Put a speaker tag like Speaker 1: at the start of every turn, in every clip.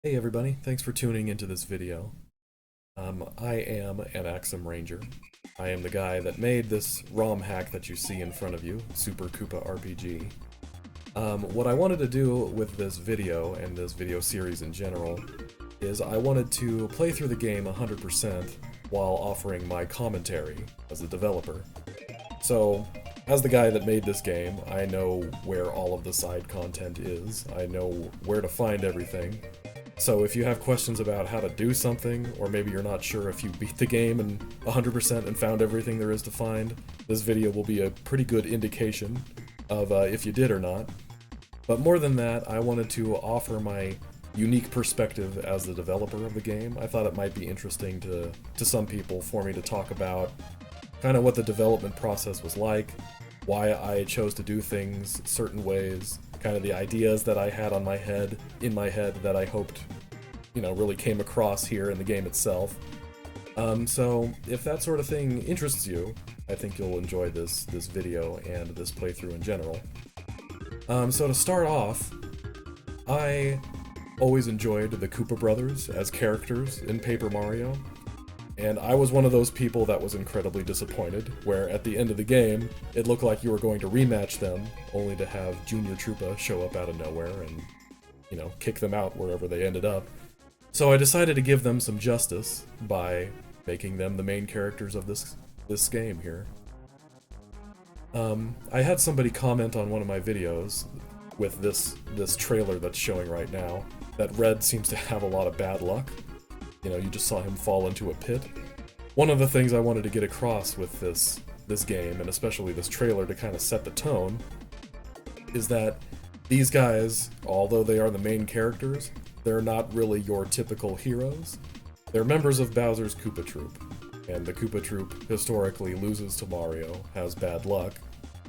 Speaker 1: Hey everybody, thanks for tuning into this video. I am an Axum Ranger. I am the guy that made this ROM hack that you see in front of you, Super Koopa RPG. What I wanted to do with this video, and this video series in general, is I wanted to play through the game 100% while offering my commentary as a developer. So, as the guy that made this game, I know where all of the side content is, I know where to find everything. So if you have questions about how to do something, or maybe you're not sure if you beat the game and 100% and found everything there is to find, this video will be a pretty good indication of if you did or not. But more than that, I wanted to offer my unique perspective as the developer of the game. I thought it might be interesting to some people for me to talk about kind of what the development process was like, why I chose to do things certain ways, kind of the ideas that I had in my head that I hoped, really came across here in the game itself. So if that sort of thing interests you, I think you'll enjoy this video and this playthrough in general. So to start off, I always enjoyed the Koopa brothers as characters in Paper Mario. And I was one of those people that was incredibly disappointed, where at the end of the game, it looked like you were going to rematch them, only to have Junior Troopa show up out of nowhere and, kick them out wherever they ended up. So I decided to give them some justice by making them the main characters of this game here. I had somebody comment on one of my videos with this trailer that's showing right now, that Red seems to have a lot of bad luck. You just saw him fall into a pit. One of the things I wanted to get across with this game, and especially this trailer to kind of set the tone, is that these guys, although they are the main characters, they're not really your typical heroes. They're members of Bowser's Koopa Troop, and the Koopa Troop historically loses to Mario, has bad luck,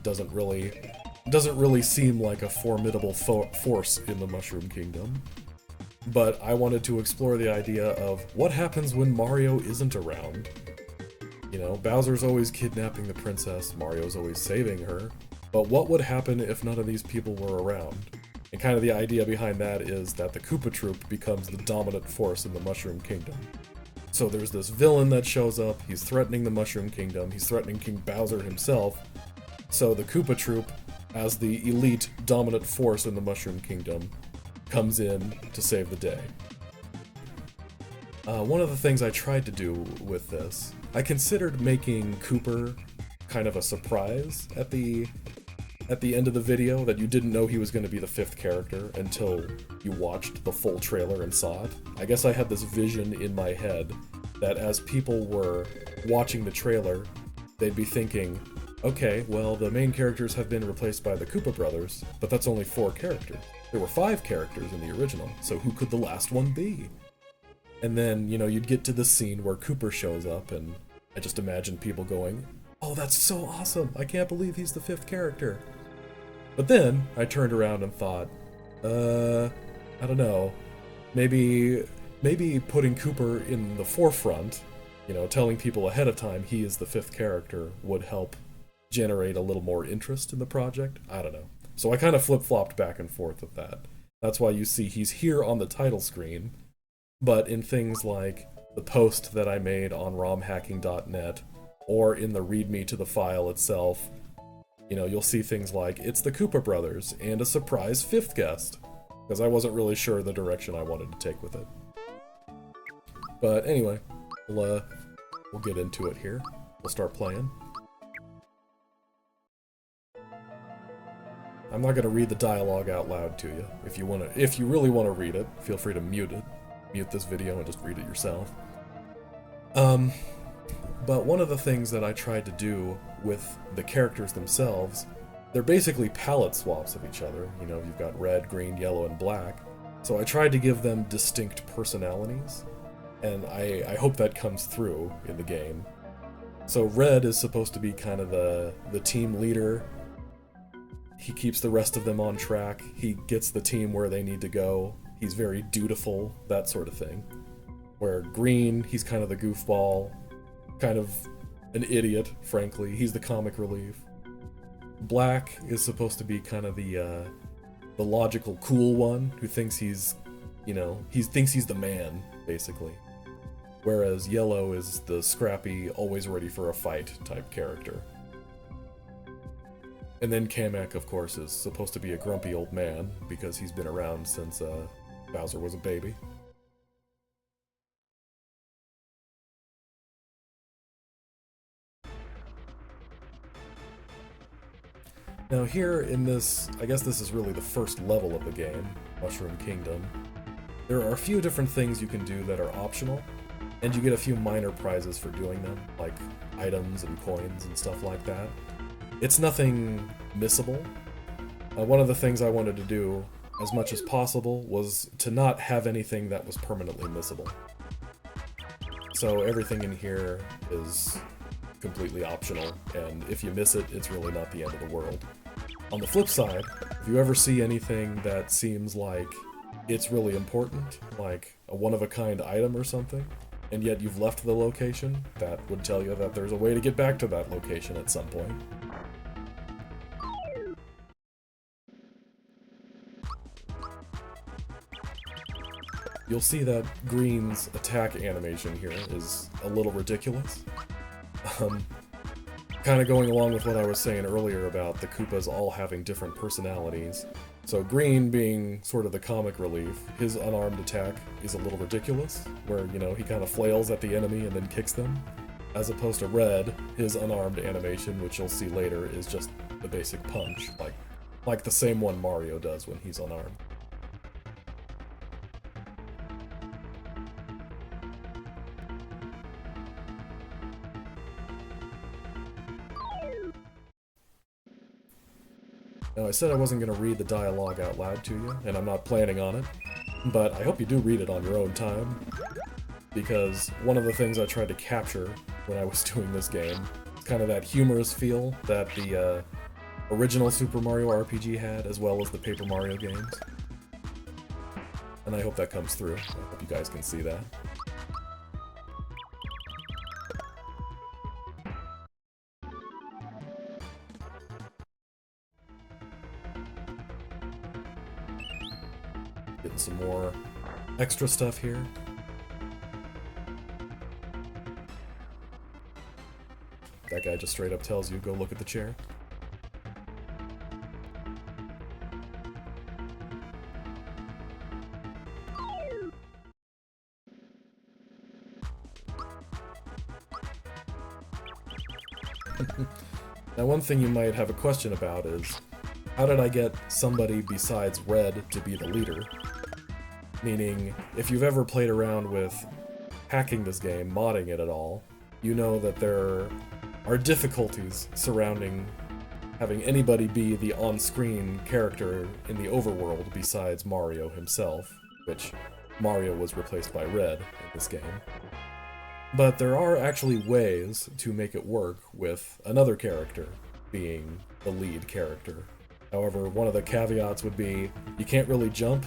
Speaker 1: doesn't really seem like a formidable force in the Mushroom Kingdom. But I wanted to explore the idea of what happens when Mario isn't around. Bowser's always kidnapping the princess, Mario's always saving her, but what would happen if none of these people were around? And kind of the idea behind that is that the Koopa Troop becomes the dominant force in the Mushroom Kingdom. So there's this villain that shows up, he's threatening the Mushroom Kingdom, he's threatening King Bowser himself, so the Koopa Troop, as the elite dominant force in the Mushroom Kingdom, comes in to save the day. One of the things I tried to do with this, I considered making Cooper kind of a surprise at the end of the video, that you didn't know he was going to be the fifth character until you watched the full trailer and saw it. I guess I had this vision in my head that as people were watching the trailer, they'd be thinking, okay, well, the main characters have been replaced by the Koopa brothers, but that's only 4 characters. There were 5 characters in the original, so who could the last one be? And then, you'd get to the scene where Cooper shows up, and I just imagined people going, oh, that's so awesome! I can't believe he's the 5th character! But then, I turned around and thought, I don't know, maybe putting Cooper in the forefront, telling people ahead of time he is the 5th character would help generate a little more interest in the project. I don't know. So I kind of flip-flopped back and forth with that. That's why you see he's here on the title screen, but in things like the post that I made on romhacking.net, or in the readme to the file itself, you'll see things like, it's the Koopa brothers, and a surprise 5th guest, because I wasn't really sure the direction I wanted to take with it. But anyway, we'll get into it here. We'll start playing. I'm not going to read the dialogue out loud to you. If you really want to read it, feel free to mute it. Mute this video and just read it yourself. But one of the things that I tried to do with the characters themselves, they're basically palette swaps of each other. You've got red, green, yellow, and black. So I tried to give them distinct personalities, and I hope that comes through in the game. So Red is supposed to be kind of the team leader. He keeps the rest of them on track, he gets the team where they need to go, he's very dutiful, that sort of thing. Where Green, he's kind of the goofball, kind of an idiot, frankly, he's the comic relief. Black is supposed to be kind of the logical, cool one, who thinks he's, you know, he thinks he's the man, basically. Whereas Yellow is the scrappy, always ready for a fight type character. And then Kamek, of course, is supposed to be a grumpy old man, because he's been around since Bowser was a baby. Now here in this, I guess this is really the first level of the game, Mushroom Kingdom, there are a few different things you can do that are optional, and you get a few minor prizes for doing them, like items and coins and stuff like that. It's nothing missable. One of the things I wanted to do, as much as possible, was to not have anything that was permanently missable. So everything in here is completely optional, and if you miss it, it's really not the end of the world. On the flip side, if you ever see anything that seems like it's really important, like a one-of-a-kind item or something, and yet you've left the location, that would tell you that there's a way to get back to that location at some point. You'll see that Green's attack animation here is a little ridiculous. Kind of going along with what I was saying earlier about the Koopas all having different personalities. So Green being sort of the comic relief, his unarmed attack is a little ridiculous, where, you know, he kind of flails at the enemy and then kicks them. As opposed to Red, his unarmed animation, which you'll see later, is just the basic punch, like the same one Mario does when he's unarmed. Now, I said I wasn't going to read the dialogue out loud to you, and I'm not planning on it, but I hope you do read it on your own time, because one of the things I tried to capture when I was doing this game is kind of that humorous feel that the original Super Mario RPG had, as well as the Paper Mario games. And I hope that comes through. I hope you guys can see that. Getting some more extra stuff here. That guy just straight up tells you, go look at the chair. Now, one thing you might have a question about is, how did I get somebody besides Red to be the leader? Meaning, if you've ever played around with hacking this game, modding it at all, you know that there are difficulties surrounding having anybody be the on-screen character in the overworld besides Mario himself, which Mario was replaced by Red in this game. But there are actually ways to make it work with another character being the lead character. However, one of the caveats would be you can't really jump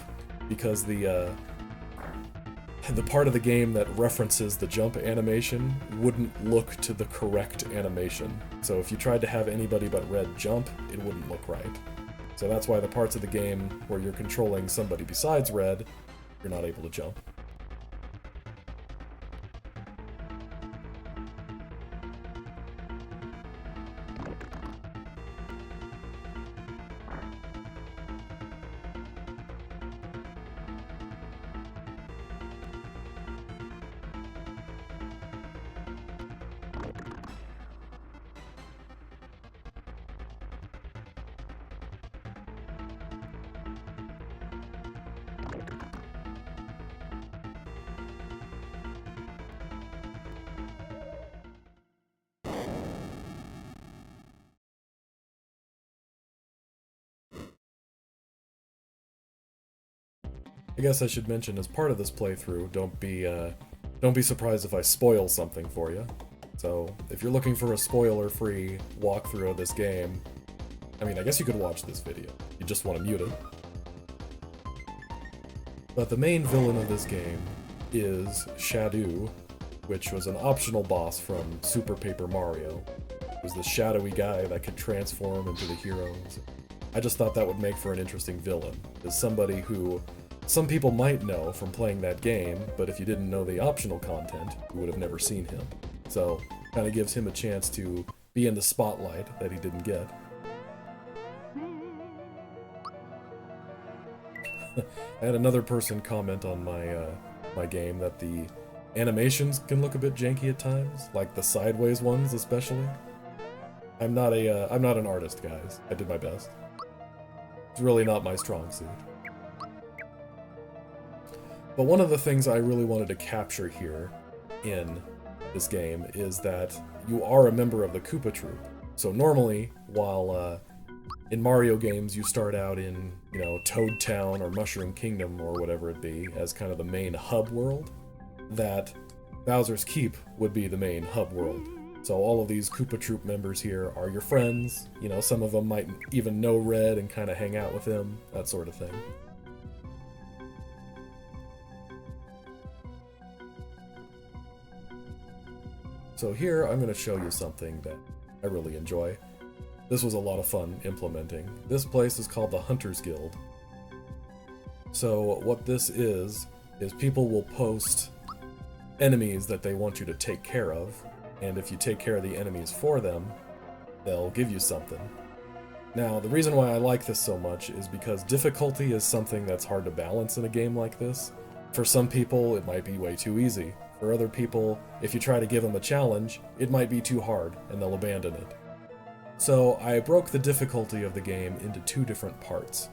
Speaker 1: because the part of the game that references the jump animation wouldn't look to the correct animation. So if you tried to have anybody but Red jump, it wouldn't look right. So that's why the parts of the game where you're controlling somebody besides Red, you're not able to jump. I guess I should mention, as part of this playthrough, don't be surprised if I spoil something for you. So, if you're looking for a spoiler-free walkthrough of this game, I mean, I guess you could watch this video. You just want to mute it. But the main villain of this game is Shadow, which was an optional boss from Super Paper Mario. It was the shadowy guy that could transform into the heroes. I just thought that would make for an interesting villain, as somebody who Some people might know from playing that game, but if you didn't know the optional content, you would have never seen him. So, kind of gives him a chance to be in the spotlight that he didn't get. I had another person comment on my game that the animations can look a bit janky at times, like the sideways ones especially. I'm not an artist, guys. I did my best. It's really not my strong suit. But one of the things I really wanted to capture here in this game is that you are a member of the Koopa Troop. So normally, while in Mario games you start out in, you know, Toad Town or Mushroom Kingdom or whatever it be as kind of the main hub world, that Bowser's Keep would be the main hub world. So all of these Koopa Troop members here are your friends. You know, some of them might even know Red and kind of hang out with him, that sort of thing. So here I'm going to show you something that I really enjoy. This was a lot of fun implementing. This place is called the Hunters Guild. So what this is people will post enemies that they want you to take care of, and if you take care of the enemies for them, they'll give you something. Now, the reason why I like this so much is because difficulty is something that's hard to balance in a game like this. For some people, it might be way too easy. For other people, if you try to give them a challenge, it might be too hard, and they'll abandon it. So I broke the difficulty of the game into two different parts.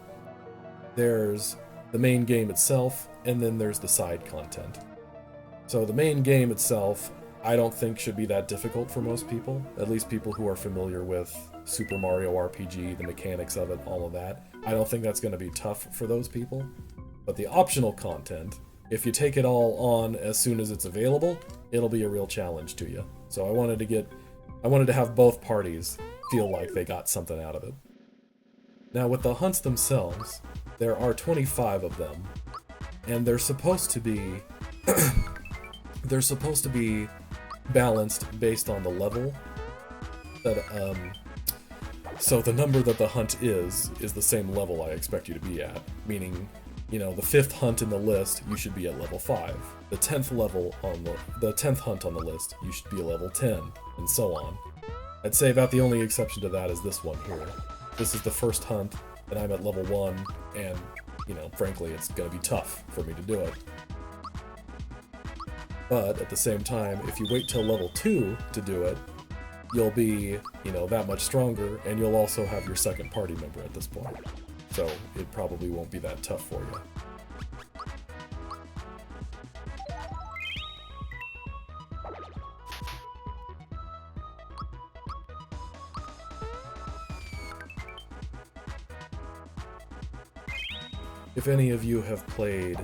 Speaker 1: There's the main game itself, and then there's the side content. So the main game itself, I don't think should be that difficult for most people, at least people who are familiar with Super Mario RPG, the mechanics of it, all of that. I don't think that's going to be tough for those people. But the optional content, if you take it all on as soon as it's available, it'll be a real challenge to you. So I wanted to have both parties feel like they got something out of it. Now with the hunts themselves, there are 25 of them, and they're supposed to be balanced based on the level that so the number that the hunt is the same level I expect you to be at, meaning, you know, the 5th hunt in the list, you should be at level 5. The 10th hunt on the list, you should be a level 10, and so on. I'd say about the only exception to that is this one here. This is the first hunt, and I'm at level 1, and, you know, frankly, it's gonna be tough for me to do it. But at the same time, if you wait till level 2 to do it, you'll be, you know, that much stronger, and you'll also have your second party member at this point. So it probably won't be that tough for you. If any of you have played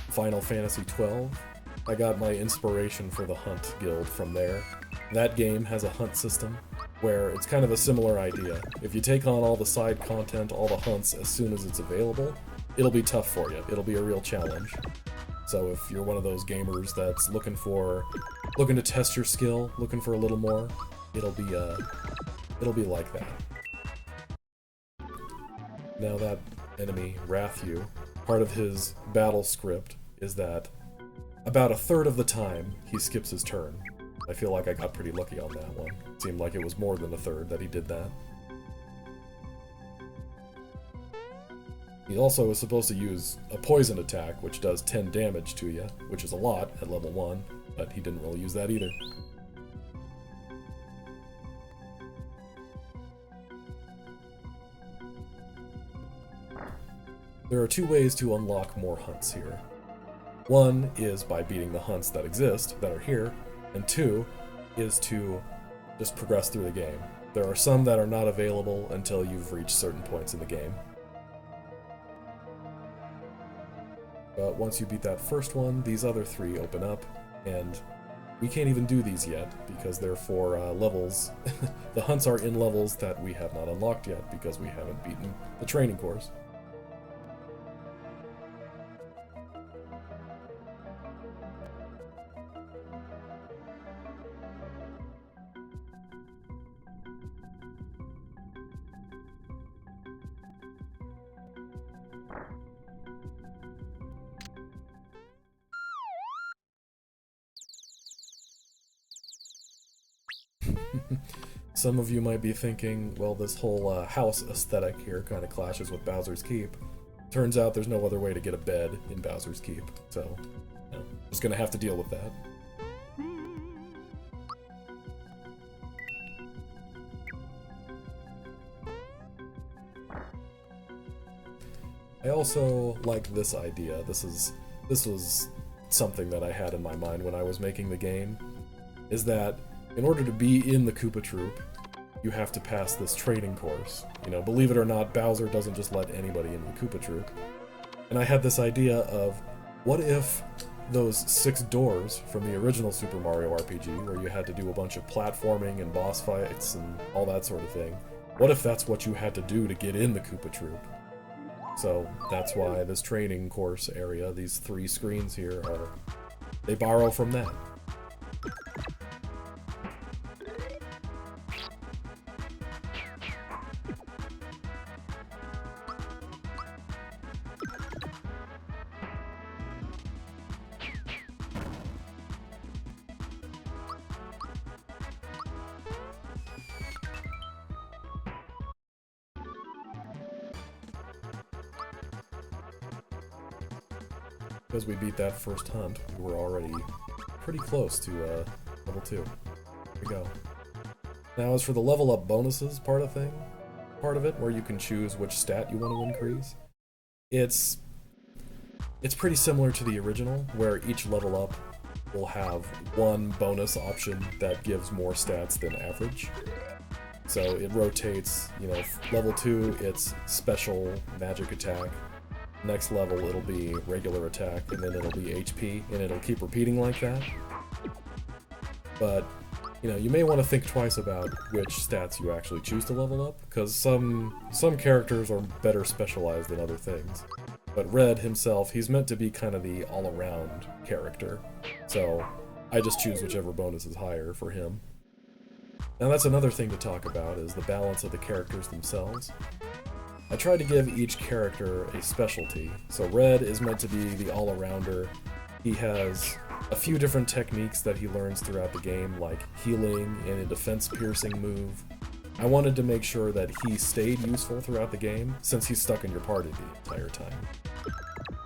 Speaker 1: Final Fantasy XII, I got my inspiration for the Hunt Guild from there. That game has a hunt system where it's kind of a similar idea. If you take on all the side content, all the hunts as soon as it's available, it'll be tough for you. It'll be a real challenge. So if you're one of those gamers that's looking to test your skill, looking for a little more, it'll be like that. Now that enemy, Wrathu, part of his battle script is that about a third of the time he skips his turn. I feel like I got pretty lucky on that one. It seemed like it was more than a third that he did that. He also is supposed to use a poison attack, which does 10 damage to you, which is a lot at level 1, but he didn't really use that either. There are two ways to unlock more hunts here. One is by beating the hunts that exist, that are here, and two is to just progress through the game. There are some that are not available until you've reached certain points in the game. But once you beat that first one, these other 3 open up, and we can't even do these yet because they're for levels. The hunts are in levels that we have not unlocked yet because we haven't beaten the training course. Some of you might be thinking, well, this whole house aesthetic here kind of clashes with Bowser's Keep. Turns out there's no other way to get a bed in Bowser's Keep, so just gonna have to deal with that. I also like this idea. This was something that I had in my mind when I was making the game, is that in order to be in the Koopa Troop, you have to pass this training course. You know, believe it or not, Bowser doesn't just let anybody into the Koopa Troop. And I had this idea of, what if those 6 doors from the original Super Mario RPG, where you had to do a bunch of platforming and boss fights and all that sort of thing, what if that's what you had to do to get in the Koopa Troop? So that's why this training course area, these 3 screens here, they borrow from that. Because we beat that first hunt, we were already pretty close to level 2. Here we go. Now as for the level up bonuses part of it, where you can choose which stat you want to increase, it's pretty similar to the original, where each level up will have one bonus option that gives more stats than average. So it rotates, you know, level 2 it's special magic attack, next level it'll be regular attack, and then it'll be HP, and it'll keep repeating like that. But, you know, you may want to think twice about which stats you actually choose to level up, because some characters are better specialized than other things. But Red himself, he's meant to be kind of the all-around character, so I just choose whichever bonus is higher for him. Now that's another thing to talk about, is the balance of the characters themselves. I tried to give each character a specialty. So Red is meant to be the all-arounder. He has a few different techniques that he learns throughout the game, like healing and a defense-piercing move. I wanted to make sure that he stayed useful throughout the game, since he's stuck in your party the entire time.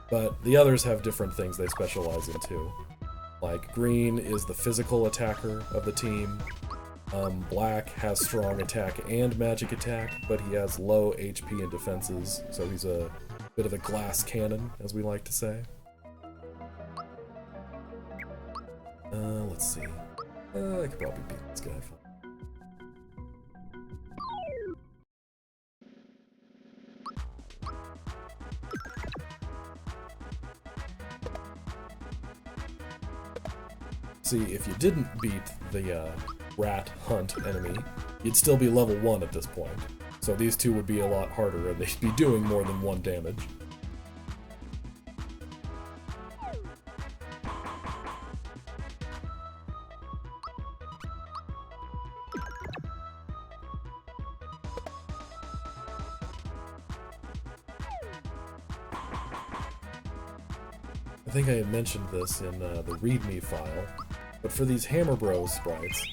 Speaker 1: But the others have different things they specialize in too. Like Green is the physical attacker of the team. Black has strong attack and magic attack, but he has low HP and defenses, so he's a bit of a glass cannon, as we like to say. Let's see. I could probably beat this guy. See, if you didn't beat the rat hunt enemy, you'd still be level 1 at this point. So these two would be a lot harder, and they'd be doing more than 1 damage. I think I had mentioned this in the README file, but for these Hammer Bros sprites,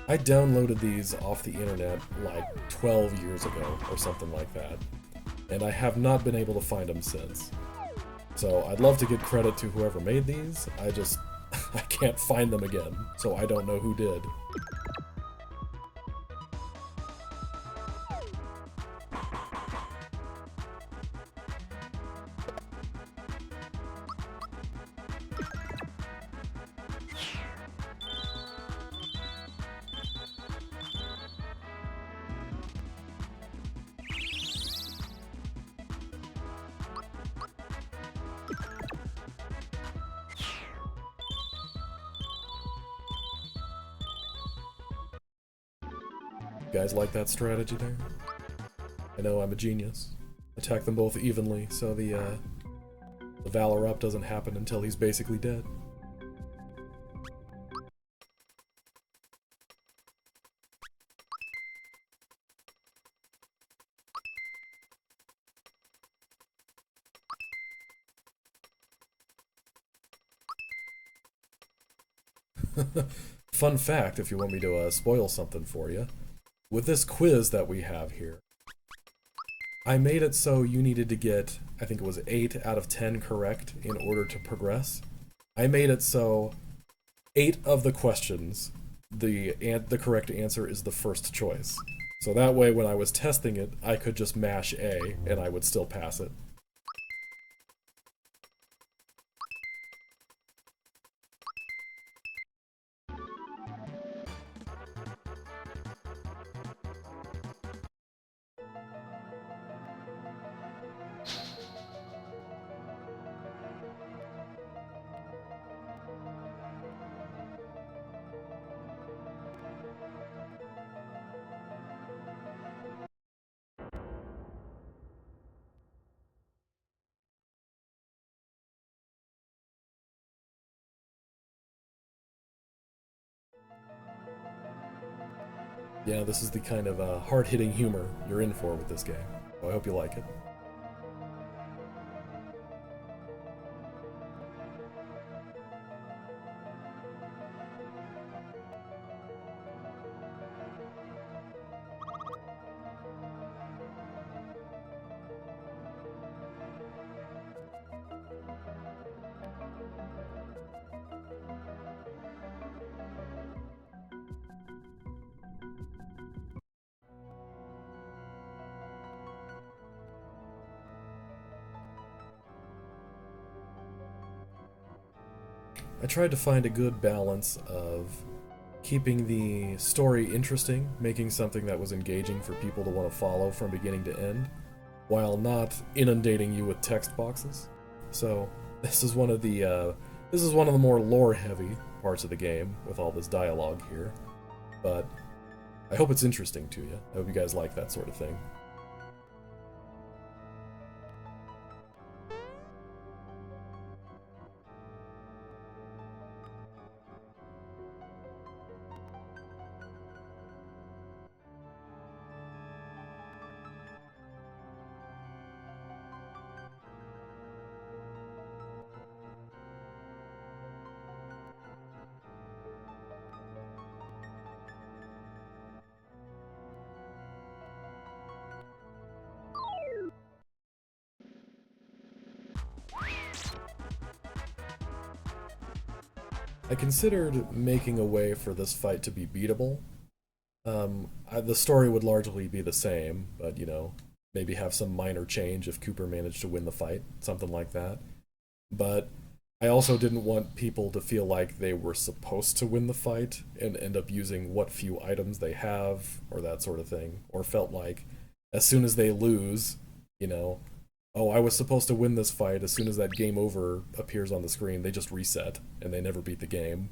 Speaker 1: I downloaded these off the internet like 12 years ago or something like that, and I have not been able to find them since. So I'd love to give credit to whoever made these, I can't find them again, so I don't know who did. You guys like that strategy there? I know I'm a genius. Attack them both evenly, so the Valor Up doesn't happen until he's basically dead. fun fact, if you want me to spoil something for you, with this quiz that we have here, I made it so you needed to get, I think it was 8 out of 10 correct in order to progress. I made it so 8 of the questions, the correct answer is the first choice. So that way when I was testing it, I could just mash A and I would still pass it. Yeah, this is the kind of hard-hitting humor you're in for with this game. So I hope you like it. I tried to find a good balance of keeping the story interesting, making something that was engaging for people to want to follow from beginning to end, while not inundating you with text boxes. So this is one of the more lore-heavy parts of the game with all this dialogue here, but I hope it's interesting to you. I hope you guys like that sort of thing. I considered making a way for this fight to be beatable. The story would largely be the same, but, you know, maybe have some minor change if Koopa managed to win the fight, something like that. But I also didn't want people to feel like they were supposed to win the fight and end up using what few items they have, or that sort of thing, or felt like as soon as they lose, you know, oh, I was supposed to win this fight, as soon as that game over appears on the screen, they just reset, and they never beat the game.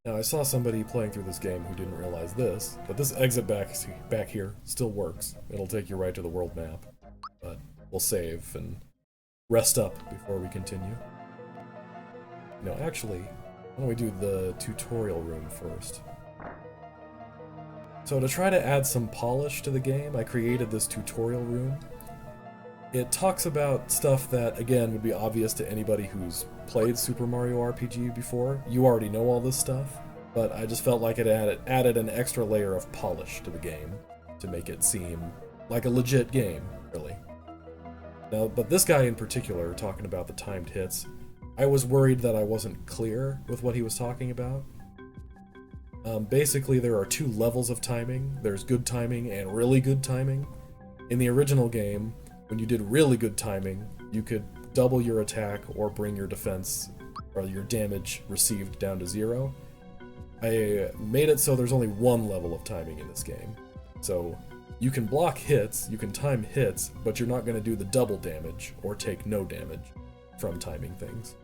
Speaker 1: Now, I saw somebody playing through this game who didn't realize this, but this exit back here still works. It'll take you right to the world map, but we'll save and rest up before we continue. No, actually, why don't we do the tutorial room first? So to try to add some polish to the game, I created this tutorial room. It talks about stuff that, again, would be obvious to anybody who's played Super Mario RPG before. You already know all this stuff, but I just felt like it added an extra layer of polish to the game to make it seem like a legit game, really. Now, but this guy in particular, talking about the timed hits, I was worried that I wasn't clear with what he was talking about. Basically, there are 2 levels of timing. There's good timing and really good timing. In the original game, when you did really good timing, you could double your attack or bring your defense or your damage received down to 0. I made it so there's only one level of timing in this game. So you can block hits, you can time hits, but you're not going to do the double damage or take no damage from timing things.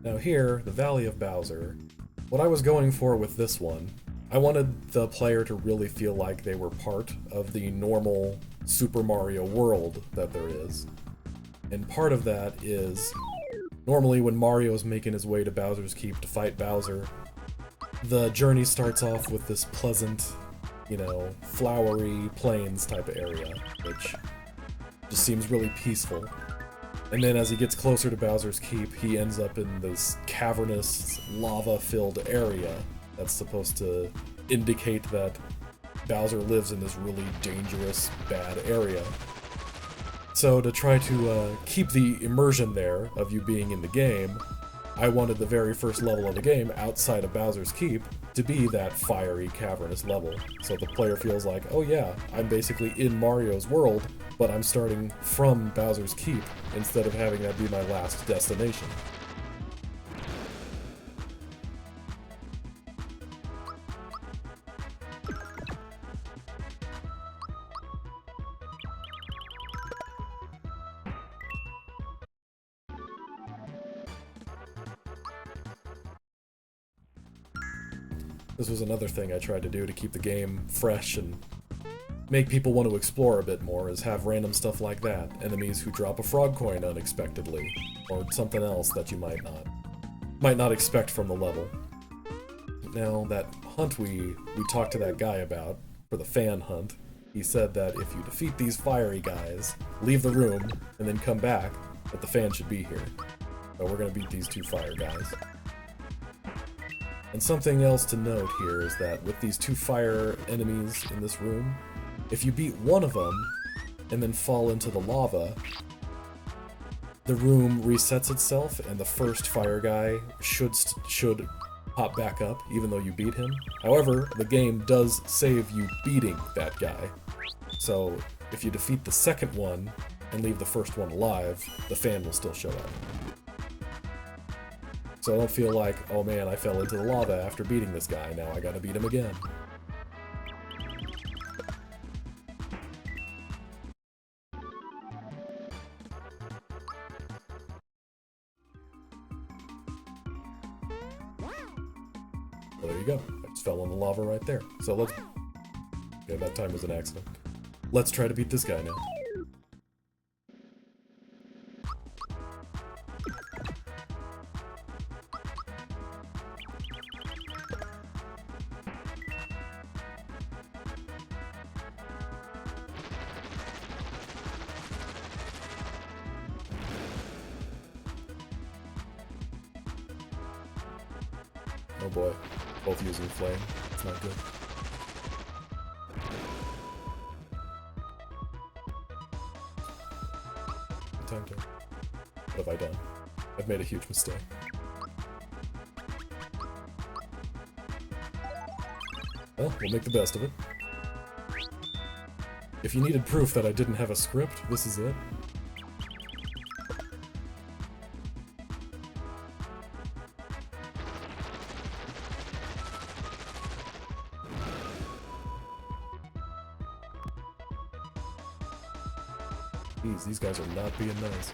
Speaker 1: Now here, the Valley of Bowser, what I was going for with this one, I wanted the player to really feel like they were part of the normal Super Mario world that there is. And part of that is, normally when Mario's making his way to Bowser's Keep to fight Bowser, the journey starts off with this pleasant, you know, flowery plains type of area, which just seems really peaceful. And then as he gets closer to Bowser's Keep, he ends up in this cavernous, lava-filled area that's supposed to indicate that Bowser lives in this really dangerous, bad area. So to try to keep the immersion there of you being in the game, I wanted the very first level of the game, outside of Bowser's Keep, to be that fiery, cavernous level. So the player feels like, oh yeah, I'm basically in Mario's world, but I'm starting from Bowser's Keep, instead of having that be my last destination. This was another thing I tried to do to keep the game fresh and make people want to explore a bit more, is have random stuff like that. Enemies who drop a frog coin unexpectedly, or something else that you might not expect from the level. Now, that hunt we talked to that guy about, for the fan hunt, he said that if you defeat these fiery guys, leave the room, and then come back, that the fan should be here. So we're gonna beat these two fire guys. And something else to note here is that with these two fire enemies in this room, if you beat one of them and then fall into the lava, the room resets itself and the first fire guy should pop back up even though you beat him. However, the game does save you beating that guy. So if you defeat the second one and leave the first one alive, the fan will still show up. So I don't feel like, oh man, I fell into the lava after beating this guy, now I gotta beat him again. Well, there you go. I just fell in the lava right there. So let's... yeah, that time was an accident. Let's try to beat this guy now. Oh boy, both using flame. It's not good. Time to... what have I done? I've made a huge mistake. Well, we'll make the best of it. If you needed proof that I didn't have a script, this is it. These guys are not being nice.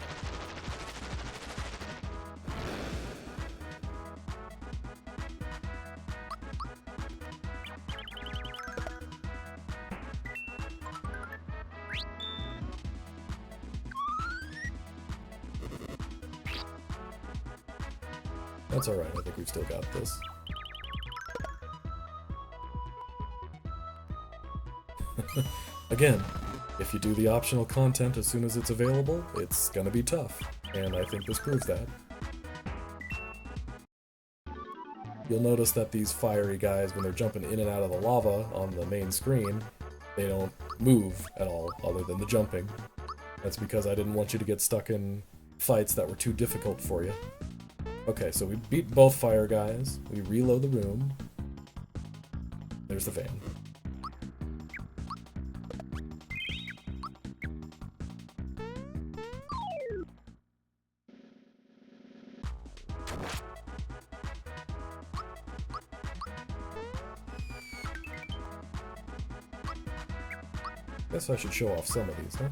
Speaker 1: That's alright, I think we've still got this. Again, if you do the optional content as soon as it's available, it's gonna be tough, and I think this proves that. you'll notice that these fiery guys, when they're jumping in and out of the lava on the main screen, they don't move at all, other than the jumping. That's because I didn't want you to get stuck in fights that were too difficult for you. Okay, so we beat both fire guys. We reload the room. There's the van. Guess I should show off some of these, huh?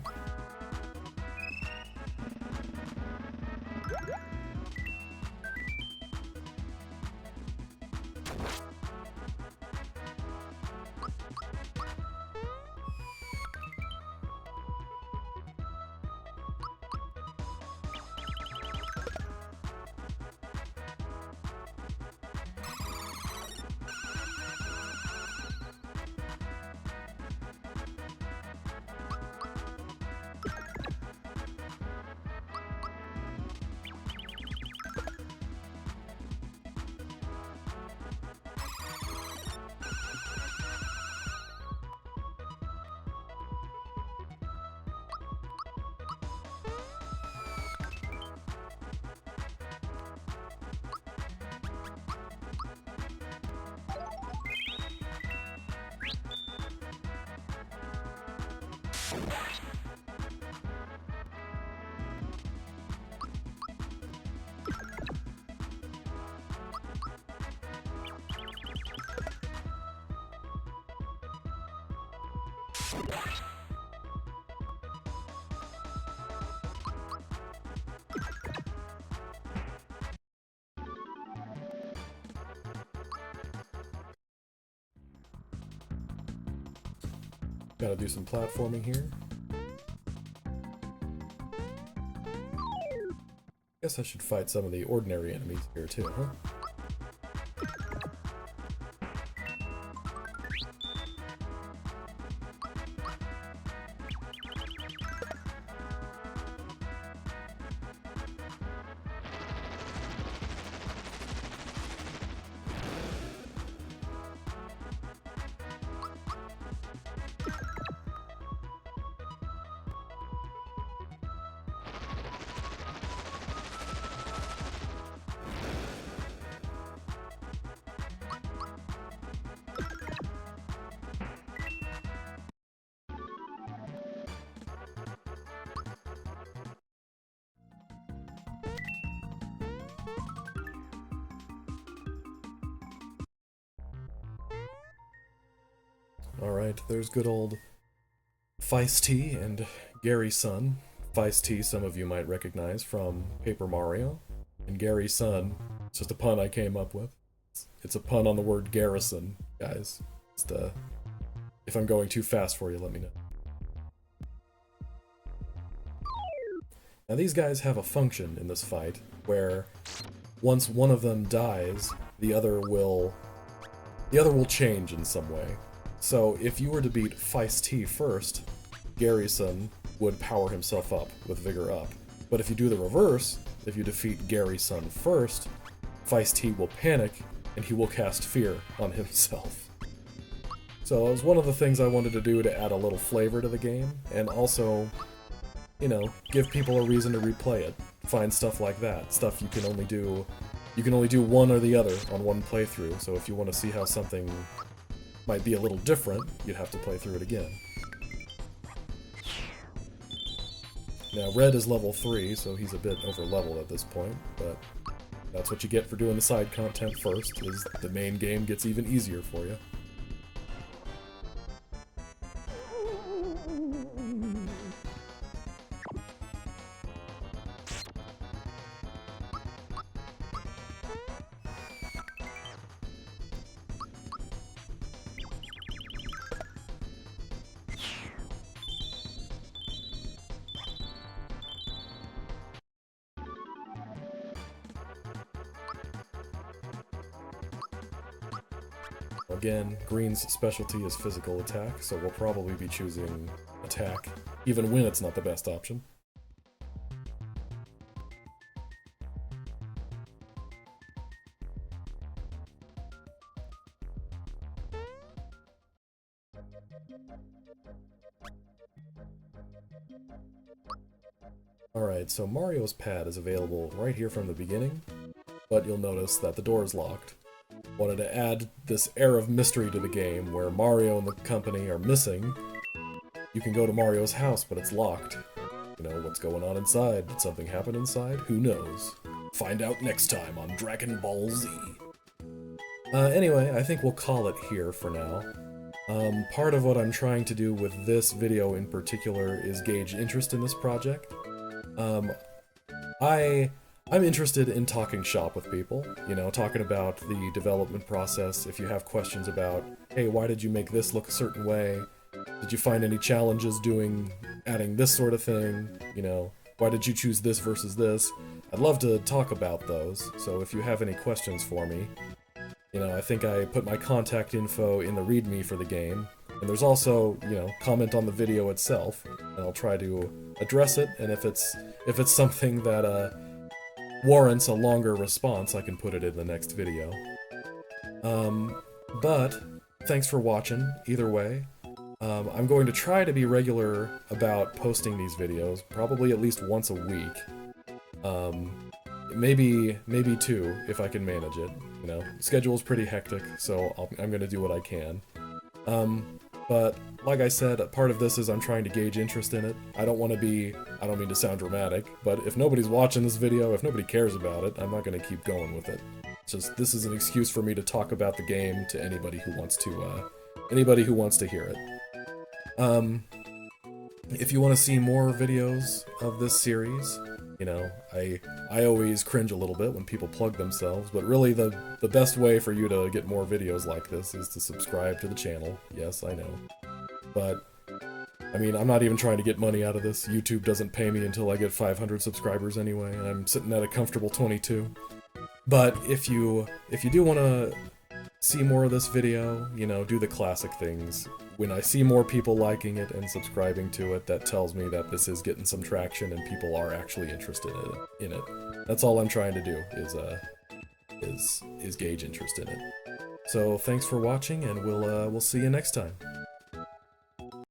Speaker 1: Gotta do some platforming here. Guess I should fight some of the ordinary enemies here too, huh? Alright, there's good old Feisty and Gary's son. Feisty, some of you might recognize from Paper Mario. And Gary's son, it's just a pun I came up with. It's a pun on the word garrison, guys. If I'm going too fast for you, let me know. Now these guys have a function in this fight, where once one of them dies, the other will change in some way. So if you were to beat Feisty first, Garyson would power himself up with Vigor Up. But if you do the reverse, if you defeat Garyson first, Feisty will panic and he will cast Fear on himself. So it was one of the things I wanted to do to add a little flavor to the game, and also, you know, give people a reason to replay it. Find stuff like that. Stuff you can only do one or the other on one playthrough, so if you want to see how something might be a little different, you'd have to play through it again. Now, Red is level 3, so he's a bit over-leveled at this point, but that's what you get for doing the side content first, is the main game gets even easier for you. Again, Green's specialty is physical attack, so we'll probably be choosing attack, even when it's not the best option. Alright, so Mario's pad is available right here from the beginning, but you'll notice that the door is locked. Wanted to add this air of mystery to the game, where Mario and the company are missing. You can go to Mario's house, but it's locked. You know, what's going on inside? Did something happen inside? Who knows? Find out next time on Dragon Ball Z. Anyway, I think we'll call it here for now. Part of what I'm trying to do with this video in particular is gauge interest in this project. I'm interested in talking shop with people, you know, talking about the development process. If you have questions about, hey, why did you make this look a certain way? Did you find any challenges adding this sort of thing? You know, why did you choose this versus this? I'd love to talk about those, so if you have any questions for me, you know, I think I put my contact info in the README for the game, and there's also, you know, comment on the video itself, and I'll try to address it, and if it's something that, warrants a longer response, I can put it in the next video. But, thanks for watching, either way. I'm going to try to be regular about posting these videos, probably at least once a week. Maybe two, if I can manage it. You know, schedule's pretty hectic, so I'm gonna do what I can. But, like I said, part of this is I'm trying to gauge interest in it. I don't mean to sound dramatic, but if nobody's watching this video, if nobody cares about it, I'm not gonna keep going with it. It's just, this is an excuse for me to talk about the game to anybody who wants to hear it. If you want to see more videos of this series, you know, I always cringe a little bit when people plug themselves, but really the best way for you to get more videos like this is to subscribe to the channel. Yes, I know. But, I mean, I'm not even trying to get money out of this. YouTube doesn't pay me until I get 500 subscribers anyway, and I'm sitting at a comfortable 22. But if you do want to see more of this video, you know, do the classic things. When I see more people liking it and subscribing to it, that tells me that this is getting some traction and people are actually interested in it. That's all I'm trying to do, is gauge interest in it. So thanks for watching, and we'll see you next time.